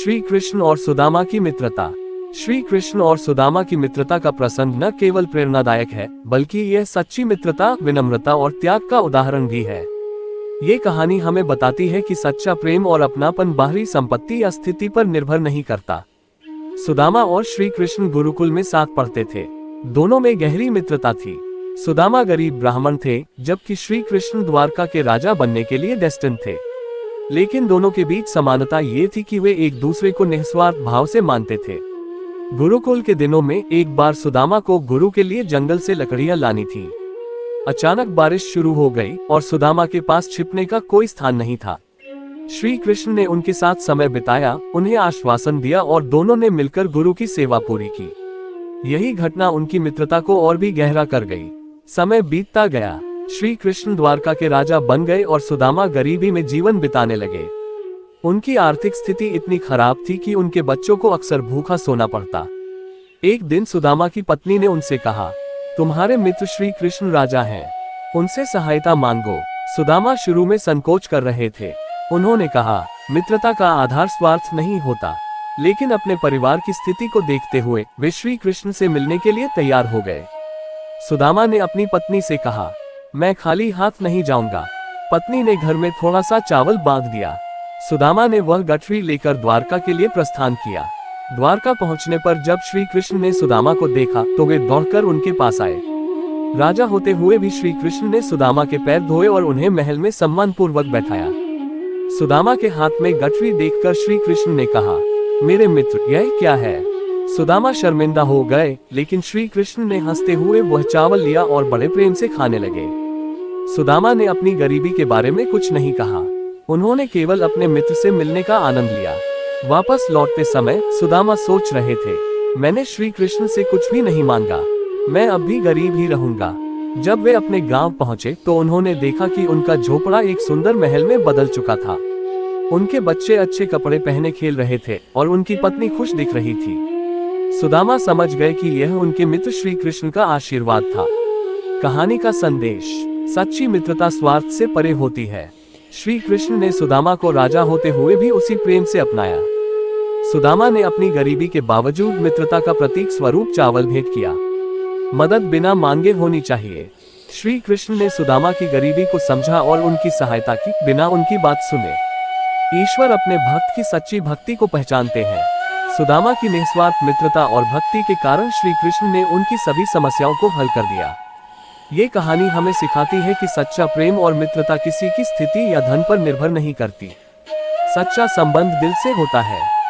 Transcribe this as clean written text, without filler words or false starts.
श्री कृष्ण और सुदामा की मित्रता। श्री कृष्ण और सुदामा की मित्रता का प्रसंग न केवल प्रेरणादायक है, बल्कि यह सच्ची मित्रता, विनम्रता और त्याग का उदाहरण भी है। ये कहानी हमें बताती है कि सच्चा प्रेम और अपनापन बाहरी संपत्ति या स्थिति पर निर्भर नहीं करता। सुदामा और श्री कृष्ण गुरुकुल में साथ पढ़ते थे। दोनों में गहरी मित्रता थी। सुदामा गरीब ब्राह्मण थे, जबकि श्री कृष्ण द्वारका के राजा बनने के लिए डेस्टिन थे। लेकिन दोनों के बीच समानता ये थी कि वे एक दूसरे को निस्वार्थ भाव से मानते थे। गुरुकुल के दिनों में एक बार सुदामा को गुरु के लिए जंगल से लकड़ियां लानी थी। अचानक बारिश शुरू हो गई और सुदामा के पास छिपने का कोई स्थान नहीं था। श्री कृष्ण ने उनके साथ समय बिताया, उन्हें आश्वासन दिया और दोनों ने मिलकर गुरु की सेवा पूरी की। यही घटना उनकी मित्रता को और भी गहरा कर गई। समय बीतता गया, श्री कृष्ण द्वारका के राजा बन गए और सुदामा गरीबी में जीवन बिताने लगे। उनकी आर्थिक स्थिति इतनी खराब थी कि उनके बच्चों को अक्सर भूखा सोना पड़ता। एक दिन सुदामा की पत्नी ने उनसे कहा, तुम्हारे मित्र श्री कृष्ण राजा हैं, उनसे सहायता मांगो। सुदामा शुरू में संकोच कर रहे थे। उन्होंने कहा, मित्रता का आधार स्वार्थ नहीं होता। लेकिन अपने परिवार की स्थिति को देखते हुए वे श्री कृष्ण से मिलने के लिए तैयार हो गए। सुदामा ने अपनी पत्नी से कहा, मैं खाली हाथ नहीं जाऊंगा। पत्नी ने घर में थोड़ा सा चावल बांध दिया। सुदामा ने वह गठरी लेकर द्वारका के लिए प्रस्थान किया। द्वारका पहुंचने पर जब श्री कृष्ण ने सुदामा को देखा तो वे दौड़कर उनके पास आए। राजा होते हुए भी श्री कृष्ण ने सुदामा के पैर धोए और उन्हें महल में सम्मानपूर्वक बैठाया। सुदामा के हाथ में गठरी देखकर श्री कृष्ण ने कहा, मेरे मित्र, यह क्या है? सुदामा शर्मिंदा हो गए, लेकिन श्री कृष्ण ने हंसते हुए वह चावल लिया और बड़े प्रेम से खाने लगे। सुदामा ने अपनी गरीबी के बारे में कुछ नहीं कहा। उन्होंने केवल अपने मित्र से मिलने का आनंद लिया। वापस लौटते समय सुदामा सोच रहे थे, मैंने श्री कृष्ण से कुछ भी नहीं मांगा, मैं अब भी गरीब ही रहूंगा। जब वे अपने गांव पहुंचे तो उन्होंने देखा कि उनका झोपड़ा एक सुंदर महल में बदल चुका था। उनके बच्चे अच्छे कपड़े पहने खेल रहे थे और उनकी पत्नी खुश दिख रही थी। सुदामा समझ गए कि यह उनके मित्र श्री कृष्ण का आशीर्वाद था। कहानी का संदेश, सच्ची मित्रता स्वार्थ से परे होती है। श्री कृष्ण ने सुदामा को राजा होते हुए भी उसी प्रेम से अपनाया। सुदामा ने अपनी गरीबी के बावजूद मित्रता का प्रतीक स्वरूप चावल भेंट किया। मदद बिना मांगे होनी चाहिए। श्री कृष्ण ने सुदामा की गरीबी को समझा और उनकी सहायता की, बिना उनकी बात सुने। ईश्वर अपने भक्त की सच्ची भक्ति को पहचानते हैं। सुदामा की निस्वार्थ मित्रता और भक्ति के कारण श्री कृष्ण ने उनकी सभी समस्याओं को हल कर दिया। ये कहानी हमें सिखाती है कि सच्चा प्रेम और मित्रता किसी की स्थिति या धन पर निर्भर नहीं करती। सच्चा संबंध दिल से होता है।